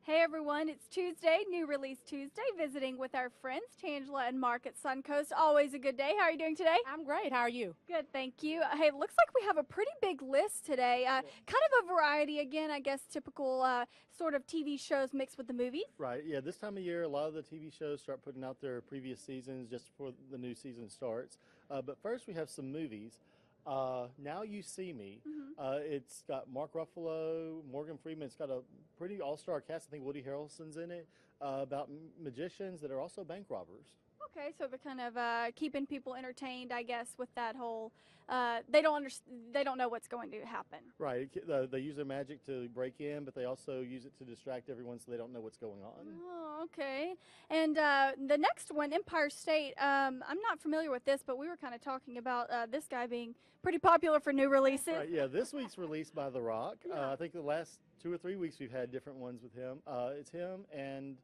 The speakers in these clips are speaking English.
Hey everyone, it's Tuesday, New Release Tuesday, visiting with our friends Tangela and Mark at Suncoast. Always a good day. How are you doing today? I'm great. How are you? Good, thank you. Hey, looks like we have a pretty big list today. Kind of a variety again, I guess, typical sort of TV shows mixed with the movies. Right, yeah, this time of year, a lot of the TV shows start putting out their previous seasons just before the new season starts. But first, we have some movies. Now You See Me. It's got Mark Ruffalo, Morgan Freeman. It's got a pretty all-star cast. I think Woody Harrelson's in it. About magicians that are also bank robbers. Okay, so they're kind of keeping people entertained, I guess, with that whole. They don't know what's going to happen. Right, they use their magic to break in, but they also use it to distract everyone so they don't know what's going on. Oh, okay. And the next one, Empire State. I'm not familiar with this, but we were kind of talking about this guy being pretty popular for new releases. Right, yeah, this week's released by The Rock. I think the last 2 or 3 weeks we've had different ones with him. It's him and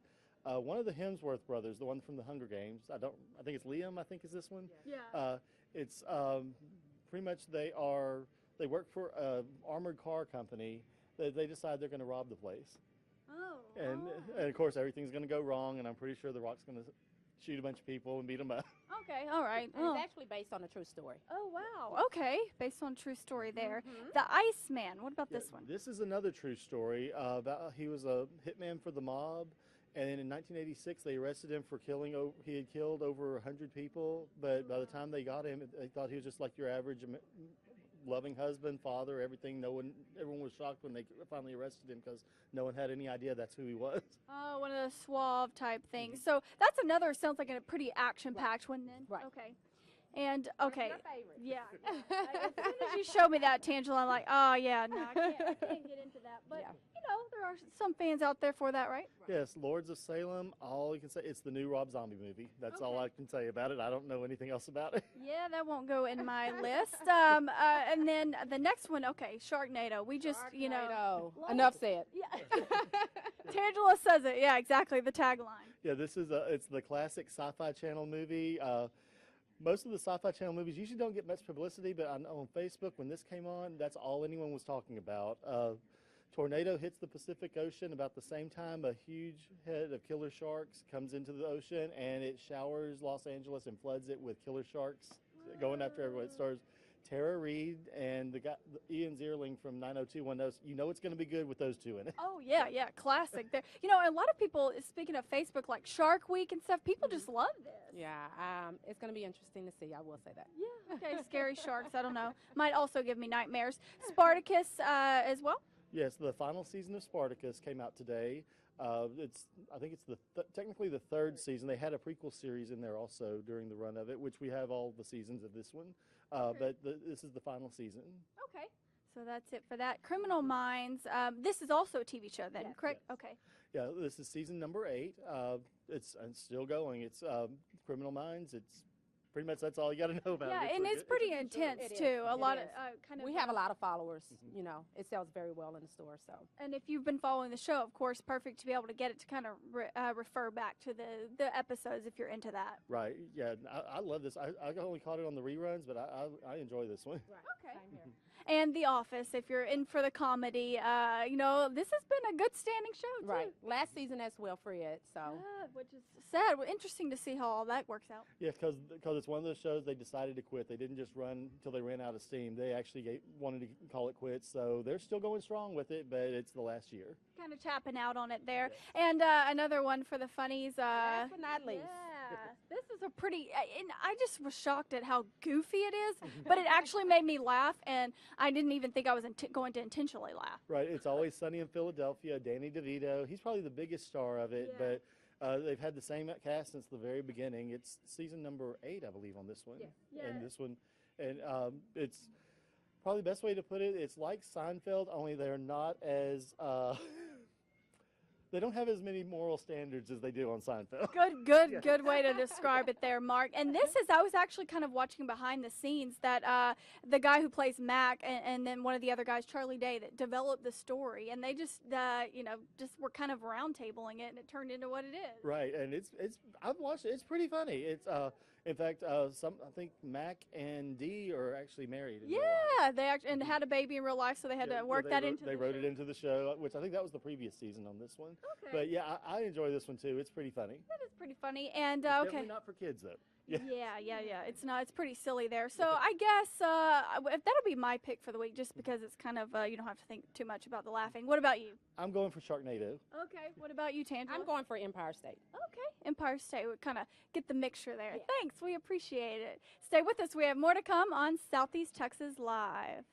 one of the Hemsworth brothers, the one from the Hunger Games. I think it's Liam. I think is this one. Yeah. It's pretty much they work for an armored car company. They decide they're going to rob the place. Oh. And of course everything's going to go wrong, and I'm pretty sure The Rock's going to shoot a bunch of people and beat them up. Okay, all right. And it's actually based on a true story. Oh, wow. Okay, based on true story there. The Iceman, what about this one? This is another true story. He was a hitman for the mob, and in 1986 they arrested him for he had killed over 100 people, but by the time they got him, they thought he was just like your average loving husband, father, everything. Everyone was shocked when they finally arrested him because no one had any idea that's who he was. Oh, one of those suave type things. So that's another, sounds like a pretty action-packed one then. Right. Okay. And, okay. Your favorite. Yeah. As soon as you showed me that, Tangela, I'm like, oh, yeah, no, I can't get into that. But, you know, there are some fans out there for that, right? Yes, Lords of Salem, all you can say, it's the new Rob Zombie movie. That's all I can say about it. I don't know anything else about it. Yeah, that won't go in my list. And then the next one, okay, Sharknado. We just, you know. Enough said. Yeah. Tangela says it. Yeah, exactly, the tagline. Yeah, it's the classic Sci-Fi Channel movie. Most of the Sci-Fi Channel movies usually don't get much publicity, but on Facebook, when this came on, that's all anyone was talking about. Tornado hits the Pacific Ocean about the same time a huge head of killer sharks comes into the ocean, and it showers Los Angeles and floods it with killer sharks going after everyone. It stars Tara Reid and the guy Ian Zierling from 90210. You know it's going to be good with those two in it. Oh, yeah, classic. There, you know, a lot of people, speaking of Facebook, like Shark Week and stuff, people just love this. Yeah, it's going to be interesting to see. I will say that. Yeah, okay, scary sharks, I don't know. Might also give me nightmares. Spartacus as well? Yes, the final season of Spartacus came out today. I think it's technically the third season. They had a prequel series in there also during the run of it, which we have all the seasons of this one. But this is the final season. Okay, so that's it for that. Criminal Minds. This is also a TV show then, correct? Yes. Okay. Yeah, this is season number 8. It's still going. It's Criminal Minds. It's pretty much that's all you got to know about it. Yeah, and it's pretty intense too. A lot of kind of. We have a lot of followers. You know, it sells very well in the store. So. And if you've been following the show, of course, perfect to be able to get it to kind of refer back to the episodes if you're into that. Right. Yeah, I love this. I only caught it on the reruns, but I enjoy this one. Right. Okay. Same here. And The Office, if you're in for the comedy, you know, this has been a good standing show too. Right. Last season as well for it. So. Which is sad. Well, interesting to see how all that works out. Yeah, because it's one of those shows they decided to quit. They didn't just run until they ran out of steam. They actually wanted to call it quits. So they're still going strong with it, but it's the last year. Kind of tapping out on it there. Yes. And another one for the funnies. Last but not least. Yeah, this is a pretty, and I just was shocked at how goofy it is, but it actually made me laugh, and I didn't even think I was going to intentionally laugh. Right, It's Always Sunny in Philadelphia. Danny DeVito, he's probably the biggest star of it, but they've had the same cast since the very beginning. It's season number 8, I believe, on this one. Yeah. And this one, and it's probably the best way to put it. It's like Seinfeld, only they're not as. They don't have as many moral standards as they do on Seinfeld. Good way to describe it there, Mark. And this is, I was actually kind of watching behind the scenes that the guy who plays Mac and then one of the other guys, Charlie Day, that developed the story. And they just, just were kind of round tabling it, and it turned into what it is. Right, and I've watched it. It's pretty funny. In fact, I think Mac and Dee are actually married. In real life. Yeah, they actually and had a baby in real life, so they had to work that into. They wrote it into the show, which I think that was the previous season on this one. Okay. But yeah, I enjoy this one too. It's pretty funny. That is pretty funny, and It's okay. definitely not for kids though. Yeah. Yeah. It's not. It's pretty silly there. So I guess that'll be my pick for the week, just because it's kind of you don't have to think too much about the laughing. What about you? I'm going for Sharknado. Okay. What about you, Tangela? I'm going for Empire State. Okay. Empire State would kind of get the mixture there. Yeah. Thanks. We appreciate it. Stay with us. We have more to come on Southeast Texas Live.